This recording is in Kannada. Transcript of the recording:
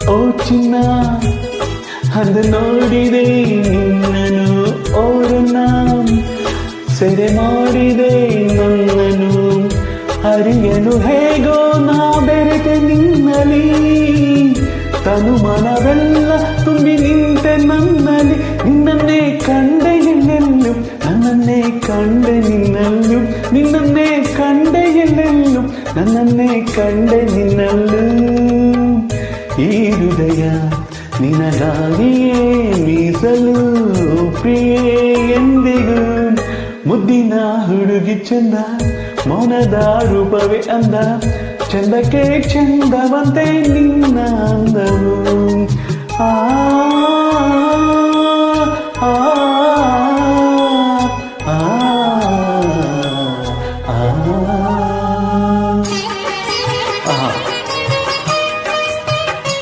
ಓ ಚಿನ್ನ ಅಂದ ನೋಡಿದೆ ನಿನ್ನನು ಓರನ್ನ ಸೆರೆ ಮಾಡಿದೆ ನನ್ನನು ಅರಿಯಲು ಹೇಗೋ ನಾ ಬೆರೆತೆ ನಿನ್ನಲಿ ತನು ಮನವೆಲ್ಲ ತುಂಬಿ ನಿಂತೆ ನನ್ನಲ್ಲಿ ನಿನ್ನನ್ನೇ ಕಂಡೆ ಎಲ್ಲೆಲ್ಲೂ ನನ್ನನ್ನೇ ಕಂಡೆ ನಿನ್ನಲ್ಲೂ ನಿನ್ನನ್ನೇ ಕಂಡೆ ಎಲ್ಲೆಲ್ಲೂ ನನ್ನನ್ನೇ ಕಂಡೆ ನಿನ್ನಲ್ಲೂ ಈ ಹೃದಯ ನಿನಗಾಗಿಯೇ ಮೀಸಲು ಪ್ರಿಯೆ ಎಂದಿಗೂ ಮುದ್ದಿನ ಹುಡುಗಿ ಚಂದ ಮೌನದ ರೂಪವೇ ಅಂದ ಚಂದಕ್ಕೆ ಚಂದವಂತೆ ನಿನ್ನ ಅಂದವು